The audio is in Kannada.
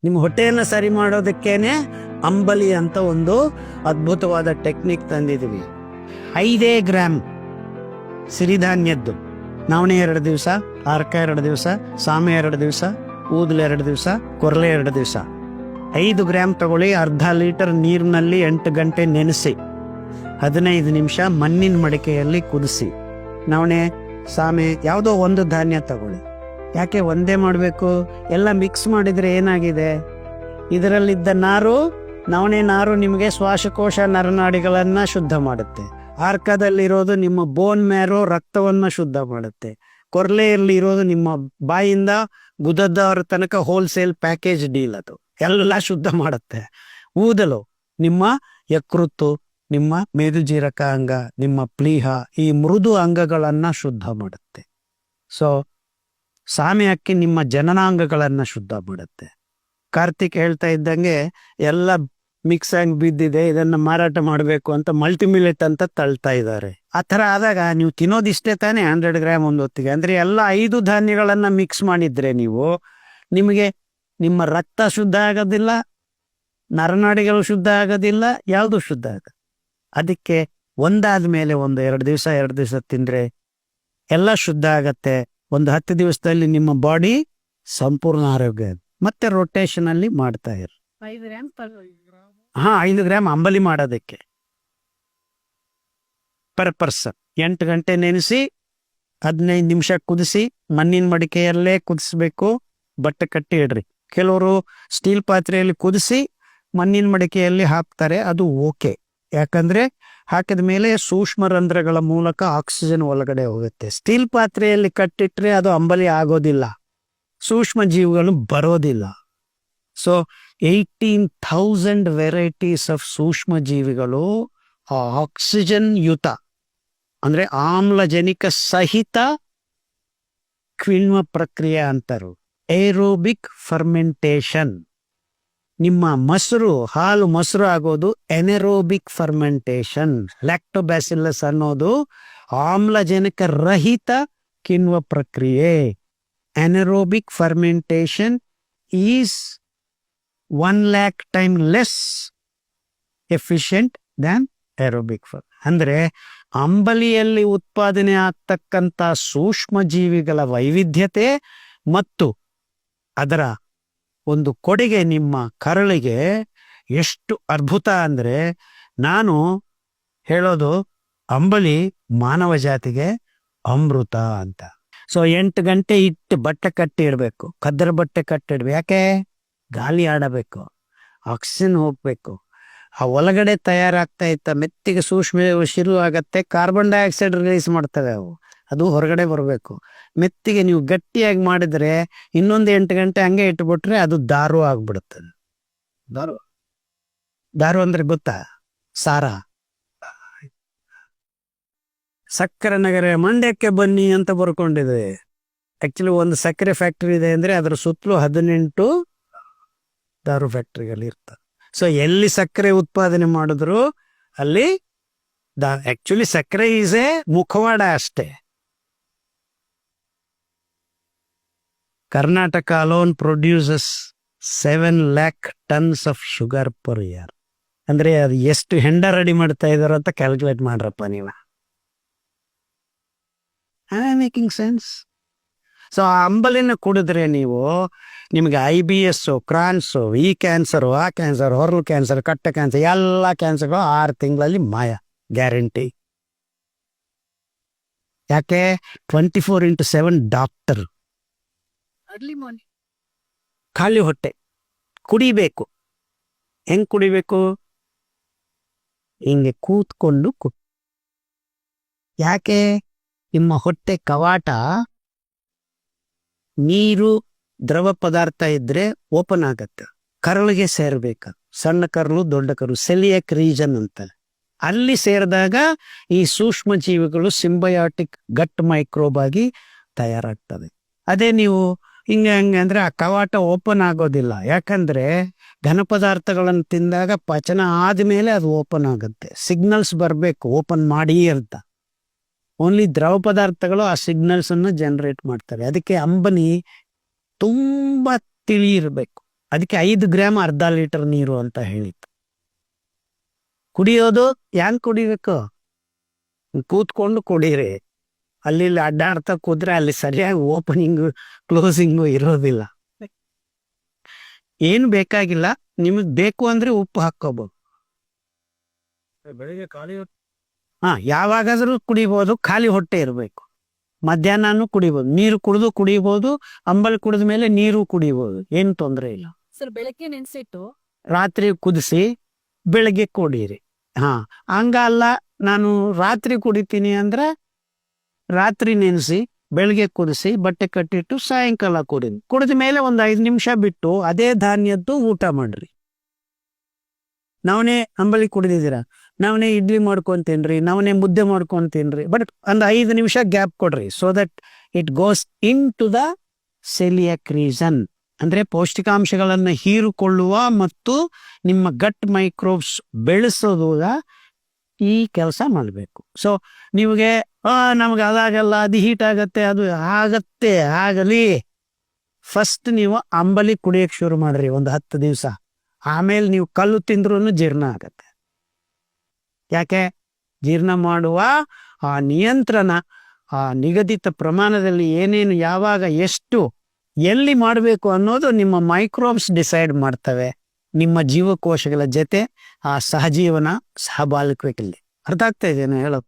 ನಿಮ್ಮ ಹೊಟ್ಟೆಯನ್ನು ಸರಿ ಮಾಡೋದಕ್ಕೇನೆ ಅಂಬಲಿ ಅಂತ ಒಂದು ಅದ್ಭುತವಾದ ಟೆಕ್ನಿಕ್ ತಂದಿದ್ದೀವಿ. 5 ಗ್ರಾಮ್ ಸಿರಿಧಾನ್ಯದ್ದು, ನವಣೆ 2 ದಿವಸ, ಅರ್ಕ 2 ದಿವಸ, ಸಾಮೆ 2 ದಿವಸ, ಊದಲು 2 ದಿವಸ, ಕೊರಲೆ 2 ದಿವಸ. 5 ಗ್ರಾಮ್ ತಗೊಳ್ಳಿ. ಅರ್ಧ ಲೀಟರ್ ನೀರಿನಲ್ಲಿ 8 ಗಂಟೆ ನೆನೆಸಿ 15 ನಿಮಿಷ ಮಣ್ಣಿನ ಮಡಿಕೆಯಲ್ಲಿ ಕುದಿಸಿ. ನವಣೆ, ಸಾಮೆ ಯಾವುದೋ ಒಂದು ಧಾನ್ಯ ತಗೊಳ್ಳಿ. ಯಾಕೆ ಒಂದೇ ಮಾಡಬೇಕು? ಎಲ್ಲ ಮಿಕ್ಸ್ ಮಾಡಿದರೆ ಏನಾಗಿದೆ, ಇದರಲ್ಲಿದ್ದ ನಾರು, ನವಣೆ ನಾರು ನಿಮಗೆ ಶ್ವಾಸಕೋಶ ನರನಾಡಿಗಳನ್ನು ಶುದ್ಧ ಮಾಡುತ್ತೆ. ಆರ್ಕದಲ್ಲಿರೋದು ನಿಮ್ಮ ಬೋನ್ ಮ್ಯಾರೋ ರಕ್ತವನ್ನು ಶುದ್ಧ ಮಾಡುತ್ತೆ. ಕೊರ್ಲೆಯಲ್ಲಿ ಇರೋದು ನಿಮ್ಮ ಬಾಯಿಂದ ಗುದದವರ ತನಕ ಹೋಲ್ಸೇಲ್ ಪ್ಯಾಕೇಜ್ ಡೀಲ್, ಅದು ಎಲ್ಲ ಶುದ್ಧ ಮಾಡುತ್ತೆ. ಊದಲು ನಿಮ್ಮ ಯಕೃತ್ತು, ನಿಮ್ಮ ಮೇದುಜೀರಕ ಅಂಗ, ನಿಮ್ಮ ಪ್ಲೀಹ, ಈ ಮೃದು ಅಂಗಗಳನ್ನು ಶುದ್ಧ ಮಾಡುತ್ತೆ. ಸೊ ಸಾಮೆ ಅಕ್ಕಿ ನಿಮ್ಮ ಜನನಾಂಗಗಳನ್ನು ಶುದ್ಧ ಮಾಡುತ್ತೆ. ಕಾರ್ತಿಕ್ ಹೇಳ್ತಾ ಇದ್ದಂಗೆ ಎಲ್ಲ ಮಿಕ್ಸ್ ಆಗಿ ಬಿದ್ದಿದೆ, ಇದನ್ನ ಮಾರಾಟ ಮಾಡಬೇಕು ಅಂತ ಮಲ್ಟಿಮಿಲೆಟ್ ಅಂತ ತಳ್ತಾ ಇದ್ದಾರೆ. ಆ ಥರ ಆದಾಗ ನೀವು ತಿನ್ನೋದಿಷ್ಟೇ ತಾನೇ 100 ಗ್ರಾಮ್ ಒಂದು ಹೊತ್ತಿಗೆ. ಅಂದರೆ ಎಲ್ಲ 5 ಧಾನ್ಯಗಳನ್ನು ಮಿಕ್ಸ್ ಮಾಡಿದ್ರೆ ನಿಮಗೆ ನಿಮ್ಮ ರಕ್ತ ಶುದ್ಧ ಆಗೋದಿಲ್ಲ, ನರನಾಡಿಗಳು ಶುದ್ಧ ಆಗೋದಿಲ್ಲ, ಯಾವುದು ಶುದ್ಧ ಆಗೋದು. ಅದಕ್ಕೆ ಒಂದಾದ ಮೇಲೆ 2 ದಿವಸ ತಿಂದರೆ ಎಲ್ಲ ಶುದ್ಧ ಆಗತ್ತೆ. ಒಂದು 10 ದಿವಸದಲ್ಲಿ ನಿಮ್ಮ ಬಾಡಿ ಸಂಪೂರ್ಣ ಆರೋಗ್ಯ. ಮತ್ತೆ ರೊಟೇಷನ್ ಅಲ್ಲಿ ಮಾಡ್ತಾ ಇರು. 5 ಗ್ರಾಮ್ ಅಂಬಲಿ ಮಾಡೋದಕ್ಕೆ ಪರ್ ಪರ್ಸನ್. 8 ಗಂಟೆ ನೆನೆಸಿ 15 ನಿಮಿಷ ಕುದಿಸಿ, ಮಣ್ಣಿನ ಮಡಿಕೆಯಲ್ಲೇ ಕುದಿಸ್ಬೇಕು. ಬಟ್ಟೆ ಕಟ್ಟಿ ಇಡ್ರಿ. ಕೆಲವರು ಸ್ಟೀಲ್ ಪಾತ್ರೆಯಲ್ಲಿ ಕುದಿಸಿ ಮಣ್ಣಿನ ಮಡಿಕೆಯಲ್ಲಿ ಹಾಕ್ತಾರೆ, ಅದು ಓಕೆ. ಯಾಕಂದ್ರೆ ಹಾಕಿದ ಮೇಲೆ ಸೂಕ್ಷ್ಮ ರಂಧ್ರಗಳ ಮೂಲಕ ಆಕ್ಸಿಜನ್ ಒಳಗಡೆ ಹೋಗುತ್ತೆ. ಸ್ಟೀಲ್ ಪಾತ್ರೆಯಲ್ಲಿ ಕಟ್ಟಿಟ್ರೆ ಅದು ಅಂಬಲಿ ಆಗೋದಿಲ್ಲ, ಸೂಕ್ಷ್ಮ ಜೀವಿಗಳು ಬರೋದಿಲ್ಲ. ಸೊ 18,000 ವೆರೈಟೀಸ್ ಆಫ್ ಸೂಕ್ಷ್ಮ ಜೀವಿಗಳು ಆಕ್ಸಿಜನ್ ಯುತ, ಅಂದ್ರೆ ಆಮ್ಲಜನಕ ಸಹಿತ ಕಿಣ್ವ ಪ್ರಕ್ರಿಯೆ ಅಂತಾರು, ಏರೋಬಿಕ್ ಫರ್ಮೆಂಟೇಶನ್. ನಿಮ್ಮ ಹಾಲು ಮೊಸರು ಆಗೋದು ಎನೆರೋಬಿಕ್ ಫರ್ಮೆಂಟೇಶನ್. ಲ್ಯಾಕ್ಟೋಬ್ಯಾಸಿಲ್ಲಸ್ ಅನ್ನೋದು ಆಮ್ಲಜನಕ ರಹಿತ ಕಿಣ್ವ ಪ್ರಕ್ರಿಯೆ. Anaerobic fermentation is 1,00,000 time less efficient than aerobic. ಅಂದ್ರೆ ಅಂಬಲಿಯಲ್ಲಿ ಉತ್ಪಾದನೆ ಆಗ್ತಕ್ಕಂಥ ಸೂಕ್ಷ್ಮ ಜೀವಿಗಳ ವೈವಿಧ್ಯತೆ ಮತ್ತು ಅದರ ಒಂದು ಕೊಡುಗೆ ನಿಮ್ಮ ಕರಳಿಗೆ ಎಷ್ಟು ಅದ್ಭುತ ಅಂದ್ರೆ, ನಾನು ಹೇಳೋದು ಅಂಬಲಿ ಮಾನವ ಜಾತಿಗೆ ಅಮೃತ ಅಂತ. ಸೊ 8 ಗಂಟೆ ಇಟ್ಟು ಬಟ್ಟೆ ಕಟ್ಟಿ ಇಡಬೇಕು, ಕದ್ದರ ಬಟ್ಟೆ ಕಟ್ಟಿಡ್ಬೇಕು. ಯಾಕೆ? ಗಾಳಿ ಆಡಬೇಕು, ಆಕ್ಸಿಜನ್ ಹೋಗ್ಬೇಕು. ಆ ಒಳಗಡೆ ತಯಾರಾಗ್ತಾ ಇತ್ತ ಮೆತ್ತಿಗೆ ಸೂಕ್ಷ್ಮ ಶಿರು ಆಗತ್ತೆ, ಕಾರ್ಬನ್ ಡೈಆಕ್ಸೈಡ್ ರಿಲೀಸ್ ಮಾಡ್ತವೆ ಅವು, ಅದು ಹೊರಗಡೆ ಬರಬೇಕು. ಮೆತ್ತಿಗೆ ನೀವು ಗಟ್ಟಿಯಾಗಿ ಮಾಡಿದ್ರೆ ಇನ್ನೊಂದು 8 ಗಂಟೆ ಹಂಗೆ ಇಟ್ಬಿಟ್ರೆ ಅದು ದಾರು ಆಗ್ಬಿಡುತ್ತದೆ. ದಾರು ಅಂದ್ರೆ ಗೊತ್ತಾ? ಸಾರ. ಸಕ್ಕರೆ ನಗರ ಮಂಡ್ಯಕ್ಕೆ ಬನ್ನಿ ಅಂತ ಬರ್ಕೊಂಡಿದೆ. ಆಕ್ಚುಲಿ ಒಂದು ಸಕ್ಕರೆ ಫ್ಯಾಕ್ಟರಿ ಇದೆ ಅಂದ್ರೆ ಅದರ ಸುತ್ತಲೂ 18 ದಾರು ಫ್ಯಾಕ್ಟರಿಗಳು ಇರ್ತವೆ. ಸೊ ಎಲ್ಲಿ ಸಕ್ಕರೆ ಉತ್ಪಾದನೆ ಮಾಡಿದ್ರು ಅಲ್ಲಿ ಆಕ್ಚುಲಿ ಸಕ್ಕರೆ ಈಸ್ ಎ ಮುಖವಾಡ ಅಷ್ಟೇ. Karnataka alone produces 7 lakh tons of sugar per year. ಅಂದ್ರೆ ಅದು ಎಷ್ಟು ಹೆಂಡ ರೆಡಿ ಮಾಡ್ತಾ ಇದಾರೋ ಅಂತ ಕ್ಯಾಲ್ಕುಲೇಟ್ ಮಾಡ್ರಪ್ಪ ನೀವು. Making sense? ಸೊ ಆ ಅಂಬಲಿನ ಕುಡಿದ್ರೆ ನಿಮಗೆ IBS, ಕ್ರಾನ್ಸ್, ಈ ಕ್ಯಾನ್ಸರು, ಆ ಕ್ಯಾನ್ಸರ್, ಹೊರಲು ಕ್ಯಾನ್ಸರ್, ಕಟ್ಟ ಕ್ಯಾನ್ಸರ್, ಎಲ್ಲ ಕ್ಯಾನ್ಸರ್ಗಳು 6 ತಿಂಗಳಲ್ಲಿ ಮಾಯ, ಗ್ಯಾರಂಟಿ. ಯಾಕೆ? 24x7 doctor. ಅರ್ಲಿ ಮಾರ್ನಿಂಗ್ ಖಾಲಿ ಹೊಟ್ಟೆ ಕುಡಿಬೇಕು. ಹೆಂಗ್ ಕುಡಿಬೇಕು? ಹಿಂಗೆ ಕೂತ್ಕೊಂಡು ಯಾಕೆ? ನಿಮ್ಮ ಹೊಟ್ಟೆ ಕವಾಟ ನೀರು ದ್ರವ ಪದಾರ್ಥ ಇದ್ರೆ ಓಪನ್ ಆಗತ್ತೆ, ಕರಳಿಗೆ ಸೇರ್ಬೇಕ. ಸಣ್ಣ ಕರಳು, ದೊಡ್ಡ ಕರಳು, ಸೆಲಿಯಕ್ ರೀಜನ್ ಅಂತ. ಅಲ್ಲಿ ಸೇರಿದಾಗ ಈ ಸೂಕ್ಷ್ಮ ಜೀವಿಗಳು ಸಿಂಬಯಾಟಿಕ್ ಗಟ್ ಮೈಕ್ರೋಬ್ ಆಗಿ ತಯಾರಾಗ್ತವೆ. ಅದೇ ನೀವು ಹಿಂಗೆ ಅಂದ್ರೆ ಆ ಕವಾಟ ಓಪನ್ ಆಗೋದಿಲ್ಲ. ಯಾಕಂದ್ರೆ ಘನ ಪದಾರ್ಥಗಳನ್ನು ತಿಂದಾಗ ಪಚನ ಆದ್ಮೇಲೆ ಅದು ಓಪನ್ ಆಗುತ್ತೆ. ಸಿಗ್ನಲ್ಸ್ ಬರಬೇಕು ಓಪನ್ ಮಾಡಿ ಅಂತ. ಓನ್ಲಿ ದ್ರವ ಪದಾರ್ಥಗಳು ಆ ಸಿಗ್ನಲ್ಸ್ ಅನ್ನು ಜನರೇಟ್ ಮಾಡ್ತವೆ. ಅದಕ್ಕೆ ಅಂಬಲಿ ತುಂಬಾ ತಿಳಿ ಇರಬೇಕು. ಅದಕ್ಕೆ 5 ಗ್ರಾಮ್ ಅರ್ಧ ಲೀಟರ್ ನೀರು ಅಂತ ಹೇಳಿತ್ತು. ಕುಡಿಯೋದು ಹ್ಯಾಂಗ್ ಕುಡಿಬೇಕು? ಕೂತ್ಕೊಂಡು ಕುಡೀರಿ. ಅಲ್ಲಿ ಅಡ್ಡಾಡ್ತಾ ಕೂತ್ರೆ ಅಲ್ಲಿ ಸರಿಯಾಗಿ ಓಪನಿಂಗು ಕ್ಲೋಸಿಂಗು ಇರೋದಿಲ್ಲ. ಏನು ಬೇಕಾಗಿಲ್ಲ, ನಿಮಗೆ ಬೇಕು ಅಂದ್ರೆ ಉಪ್ಪು ಹಾಕೋಬಹುದು. ಬೆಳಿಗ್ಗೆ ಖಾಲಿ ಯಾವಾಗಾದ್ರೂ ಕುಡಿಬೋದು, ಖಾಲಿ ಹೊಟ್ಟೆ ಇರಬೇಕು. ಮಧ್ಯಾಹ್ನನೂ ಕುಡಿಬೋದು, ನೀರು ಕುಡಿಬೋದು, ಅಂಬಲಿ ಕುಡಿದ ಮೇಲೆ ನೀರು ಕುಡಿಬೋದು, ಏನು ತೊಂದರೆ ಇಲ್ಲ. ಸರ್ ಬೆಳಗ್ಗೆ ನೆನ್ಸಿಟ್ಟು ರಾತ್ರಿ ಕುದಿಸಿ ಬೆಳಗ್ಗೆ ಕುಡೀರಿ. ಹಂಗಲ್ಲ ನಾನು ರಾತ್ರಿ ಕುಡಿತೀನಿ ಅಂದ್ರೆ ರಾತ್ರಿ ನೆನೆಸಿ ಬೆಳಗ್ಗೆ ಕುದಿಸಿ ಬಟ್ಟೆ ಕಟ್ಟಿಟ್ಟು ಸಾಯಂಕಾಲ ಕುಡಿದ ಮೇಲೆ ಒಂದು 5 ನಿಮಿಷ ಬಿಟ್ಟು ಅದೇ ಧಾನ್ಯದ್ದು ಊಟ ಮಾಡ್ರಿ. ನವನೇ ಅಂಬಲಿ ಕುಡಿದಿದ್ದೀರಾ, ನವನೇ ಇಡ್ಲಿ ಮಾಡ್ಕೊಂತೀನ್ರಿ, ನವನೇ ಮುದ್ದೆ ಮಾಡ್ಕೊಂತೀನ್ರಿ, ಬಟ್ ಒಂದು 5 ನಿಮಿಷ ಗ್ಯಾಪ್ ಕೊಡ್ರಿ. So that it goes into the celiac reason, ಅಂದ್ರೆ ಪೌಷ್ಟಿಕಾಂಶಗಳನ್ನು ಹೀರಿಕೊಳ್ಳುವ ಮತ್ತು ನಿಮ್ಮ ಗಟ್ ಮೈಕ್ರೋಬ್ಸ್ ಬೆಳೆಸೋದು ಈ ಕೆಲಸ ಮಾಡಬೇಕು. ಸೊ ನಿಮಗೆ ನಮ್ಗೆ ಅದಾಗಲ್ಲ, ಅದು ಹೀಟ್ ಆಗತ್ತೆ, ಅದು ಆಗತ್ತೆ, ಆಗಲಿ. ಫಸ್ಟ್ ನೀವು ಅಂಬಲಿ ಕುಡಿಯಕ್ಕೆ ಶುರು ಮಾಡ್ರಿ ಒಂದು 10 ದಿವಸ. ಆಮೇಲೆ ನೀವು ಕಲ್ಲು ತಿಂದ್ರೂ ಜೀರ್ಣ ಆಗತ್ತೆ. ಯಾಕೆ? ಜೀರ್ಣ ಮಾಡುವ ಆ ನಿಯಂತ್ರಣ, ಆ ನಿಗದಿತ ಪ್ರಮಾಣದಲ್ಲಿ ಏನೇನು ಯಾವಾಗ ಎಷ್ಟು ಎಲ್ಲಿ ಮಾಡಬೇಕು ಅನ್ನೋದು ನಿಮ್ಮ ಮೈಕ್ರೋಬ್ಸ್ ಡಿಸೈಡ್ ಮಾಡ್ತವೆ. ನಿಮ್ಮ ಜೀವಕೋಶಗಳ ಜೊತೆ ಆ ಸಹಜೀವನ ಸಹಬಾಳ್ವೆಯಲ್ಲಿ. ಅರ್ಥ ಆಗ್ತಾ ಇದೆಯಾ ಹೇಳೋದು?